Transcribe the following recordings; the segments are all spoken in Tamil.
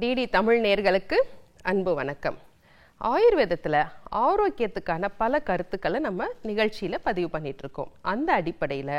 டிடி தமிழ் நேயர்களுக்கு அன்பு வணக்கம். ஆயுர்வேதத்தில் ஆரோக்கியத்துக்கான பல கருத்துக்களை நம்ம நிகழ்ச்சியில் பதிவு பண்ணிட்டு இருக்கோம். அந்த அடிப்படையில்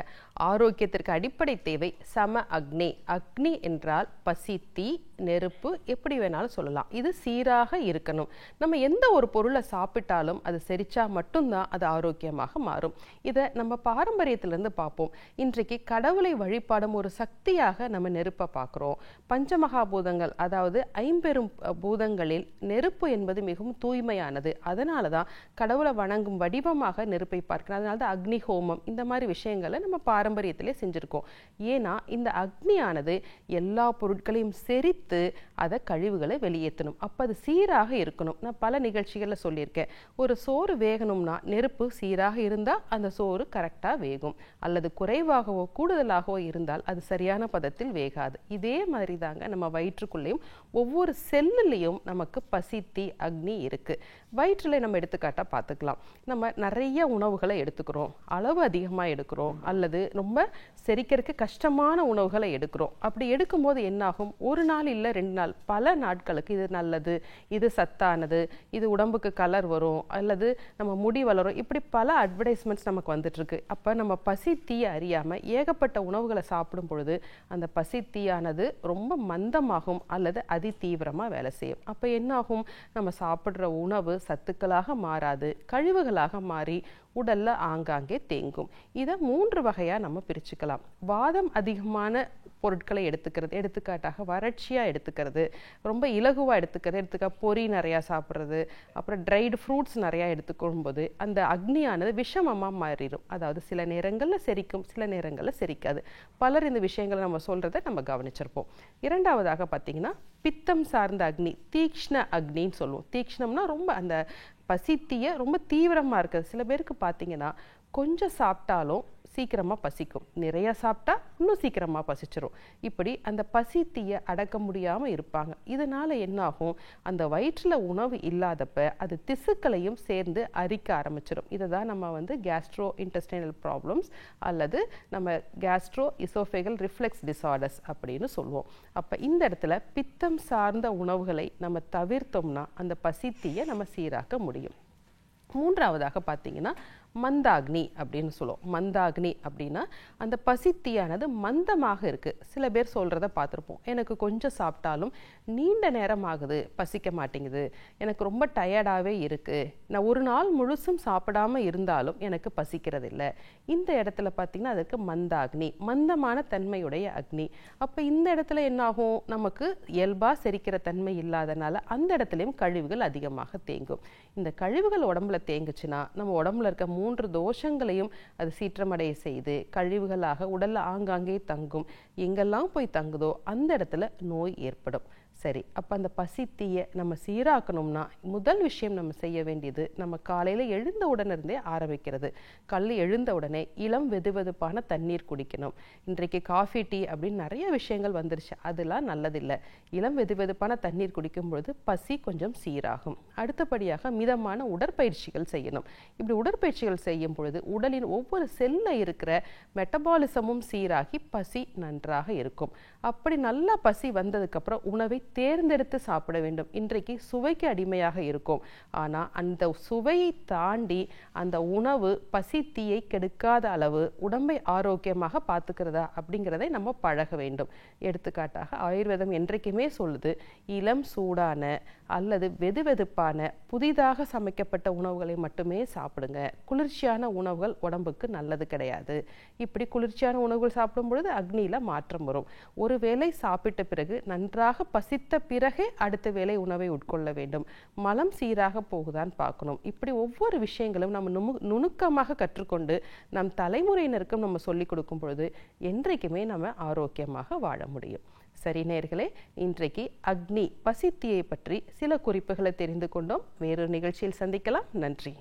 ஆரோக்கியத்திற்கு அடிப்படை தேவை சம அக்னி. அக்னி என்றால் பசி, தீ, நெருப்பு, எப்படி வேணாலும் சொல்லலாம். இது சீராக இருக்கணும். நம்ம எந்த ஒரு பொருளை சாப்பிட்டாலும் அது செரிச்சா மட்டும்தான் அது ஆரோக்கியமாக மாறும். இதை நம்ம பாரம்பரியத்திலிருந்து பார்ப்போம். இன்றைக்கு கடவுளை வழிபாடும் ஒரு சக்தியாக நம்ம நெருப்பை பார்க்குறோம். பஞ்சமகாபூதங்கள், அதாவது ஐம்பெரும் பூதங்களில் நெருப்பு என்பது மிகவும் தூய்மையானது. அதனால தான் கடவுளை வணங்கும் வடிவமாக நெருப்பை பார்க்கிறோம். அதனால தான் அக்னி ஹோமம் இந்த மாதிரி விஷயங்களை நம்ம பாரம்பரியத்திலே செஞ்சுருக்கோம். ஏன்னா இந்த அக்னியானது எல்லா பொருட்களையும் செரித்து அதை கழிவுகளை வெளியேற்றணும். அப்போ அது சீராக இருக்கணும். நான் பல நிகழ்ச்சிகளில் சொல்லியிருக்கேன். ஒரு சோறு வேகணும்னா நெருப்பு சீராக இருந்தால் அந்த சோறு கரெக்டாக வேகும். அல்லது குறைவாகவோ கூடுதலாகவோ இருந்தால் அது சரியான பதத்தில் வேகாது. இதே மாதிரி தாங்க நம்ம வயிற்றுக்குள்ளேயும் ஒவ்வொரு செல்லுலேயும் நமக்கு பசி, தீ, அக்னி இருக்கு. வயிற்றில் நம்ம எடுத்துக்காட்டாக பார்த்துக்கலாம். நம்ம நிறைய உணவுகளை எடுத்துக்கிறோம், அளவு அதிகமாக எடுக்கிறோம், அல்லது ரொம்ப செரிக்கிறதுக்கு கஷ்டமான உணவுகளை எடுக்கிறோம். அப்படி எடுக்கும்போது என்னாகும், ஒரு நாள் இல்லை 2 நாள், பல நாட்களுக்கு இது நல்லது, இது சத்தானது, இது உடம்புக்கு கலர் வரும், அல்லது நம்ம முடி வளரும், இப்படி பல அட்வர்டைஸ்மெண்ட்ஸ் நமக்கு வந்துட்டு இருக்கு. அப்போ நம்ம பசி தீயை அறியாமல் ஏகப்பட்ட உணவுகளை சாப்பிடும் பொழுது அந்த பசி தீயானது ரொம்ப மந்தமாகும் அல்லது அதி தீவிரமாக வேலை செய்யும். அப்போ என்னாகும், நம்ம சாப்பிட்ற உணவு சத்துக்களாக மாறாது, கழிவுகளாக மாறி உடல்ல ஆங்காங்கே தேங்கும். இதை 3 வகையாக நம்ம பிரிச்சுக்கலாம். வாதம் அதிகமான பொருட்களை எடுத்துக்கிறது, எடுத்துக்காட்டாக வறட்சியாக எடுத்துக்கிறது, ரொம்ப இலகுவாக எடுத்துக்கிறது, பொரி நிறையா சாப்பிட்றது, அப்புறம் ட்ரைடு ஃப்ரூட்ஸ் நிறையா எடுத்துக்கொள்ளும்போது அந்த அக்னியானது விஷமமாக மாறிடும். அதாவது சில நேரங்களில் செரிக்கும், சில நேரங்களில் செரிக்காது. பலர் இந்த விஷயங்களை நம்ம சொல்கிறத நம்ம கவனிச்சிருப்போம். இரண்டாவதாக பார்த்தீங்கன்னா பித்தம் சார்ந்த அக்னி, தீக்ஷ்ண அக்னின்னு சொல்லுவோம். தீக்ஷ்ணம்னா ரொம்ப அந்த பசித்திய ரொம்ப தீவிரமாக இருக்குது. சில பேருக்கு பார்த்தீங்கன்னா கொஞ்சம் சாப்பிட்டாலும் சீக்கிரமாக பசிக்கும், நிறைய சாப்பிட்டா இன்னும் சீக்கிரமாக பசிச்சிரும். இப்படி அந்த பசி தீயை அடக்க முடியாமல் இருப்பாங்க. இதனால் என்னாகும், அந்த வயிற்றில் உணவு இல்லாதப்ப அது திசுக்களையும் சேர்ந்து அரிக்க ஆரம்பிச்சிடும். இதை தான் நம்ம கேஸ்ட்ரோ இன்டெஸ்டைனல் ப்ராப்ளம்ஸ் அல்லது நம்ம கேஸ்ட்ரோ இசோஃபேகல் ரிஃப்ளெக்ஸ் டிசார்டர்ஸ் அப்படின்னு சொல்லுவோம். அப்போ இந்த இடத்துல பித்தம் சார்ந்த உணவுகளை நம்ம தவிர்த்தோம்னா அந்த பசி தீயை நம்ம சீராக்க முடியும். மூன்றாவதாக பார்த்தீங்கன்னா மந்தாக்னி அப்படின்னு சொல்லுவோம். மந்தாக்னி அப்படின்னா அந்த பசித்தீயானது மந்தமாக இருக்குது. சில பேர் சொல்கிறத பார்த்துருப்போம், எனக்கு கொஞ்சம் சாப்பிட்டாலும் நீண்ட நேரம் ஆகுது, பசிக்க மாட்டேங்குது, எனக்கு ரொம்ப டயர்டாகவே இருக்குது, நான் ஒரு நாள் முழுசும் சாப்பிடாம இருந்தாலும் எனக்கு பசிக்கிறது இல்லை. இந்த இடத்துல பார்த்திங்கன்னா அதுக்கு மந்தாக்னி, மந்தமான தன்மையுடைய அக்னி. அப்போ இந்த இடத்துல என்னாகும், நமக்கு இயல்பாக செரிக்கிற தன்மை இல்லாதனால அந்த இடத்துலையும் கழிவுகள் அதிகமாக தேங்கும். இந்த கழிவுகள் உடம்புல தேங்குச்சுன்னா நம்ம உடம்புல இருக்க 3 தோஷங்களையும் அது சீற்றமடைய செய்து கழிவுகளாக உடல்ல ஆங்காங்கே தங்கும். எங்கெல்லாம் போய் தங்குதோ அந்த இடத்துல நோய் ஏற்படும். சரி, அப்போ அந்த பசி தீயை நம்ம சீராக்கணும்னா முதல் விஷயம் நம்ம செய்ய வேண்டியது, நம்ம காலையில் எழுந்த உடனே ஆரம்பிக்கிறது. எழுந்த உடனே இளம் வெதுவெதுப்பான தண்ணீர் குடிக்கணும். இன்றைக்கு காஃபி, டீ அப்படின்னு நிறைய விஷயங்கள் வந்துருச்சு, அதெல்லாம் நல்லதில்லை. இளம் வெதுவெதுப்பான தண்ணீர் குடிக்கும் பொழுது பசி கொஞ்சம் சீராகும். அடுத்தபடியாக மிதமான உடற்பயிற்சிகள் செய்யணும். இப்படி உடற்பயிற்சிகள் செய்யும் பொழுது உடலின் ஒவ்வொரு செல்ல இருக்கிற மெட்டபாலிசமும் சீராகி பசி நன்றாக இருக்கும். அப்படி நல்லா பசி வந்ததுக்கப்புறம் உணவை தேர்ந்தெடுத்து சாப்பிட வேண்டும். இன்றைக்கு சுவைக்கு அடிமையாக இருக்கும், ஆனால் அந்த சுவையை தாண்டி அந்த உணவு பசி தீயை கெடுக்காத அளவு உடம்பை ஆரோக்கியமாக பார்த்துக்கிறதா அப்படிங்கிறதை நம்ம பழக வேண்டும். எடுத்துக்காட்டாக ஆயுர்வேதம் என்றைக்குமே சொல்லுது, இளம் சூடான அல்லது வெதுவெதுப்பான புதிதாக சமைக்கப்பட்ட உணவுகளை மட்டுமே சாப்பிடுங்க. குளிர்ச்சியான உணவுகள் உடம்புக்கு நல்லது கிடையாது. இப்படி குளிர்ச்சியான உணவுகள் சாப்பிடும் பொழுது அக்னியில மாற்றம் வரும். ஒரு வேளை சாப்பிட்ட பிறகு நன்றாக பசித்த பிறகே அடுத்த வேளை உணவை உட்கொள்ள வேண்டும். மலம் சீராக போகுதான் பார்க்கணும். இப்படி ஒவ்வொரு விஷயங்களும் நம்ம நுணுக்கமாக கற்றுக்கொண்டு நம் தலைமுறையினருக்கும் நம்ம சொல்லிக் கொடுக்கும் பொழுது என்றைக்குமே நம்ம ஆரோக்கியமாக வாழ முடியும். சரி நேயர்களே, இன்றைக்கு அக்னி பசித்தீயை பற்றி சில குறிப்புகளை தெரிந்து கொண்டோம். வேறொரு நிகழ்ச்சியில் சந்திக்கலாம். நன்றி.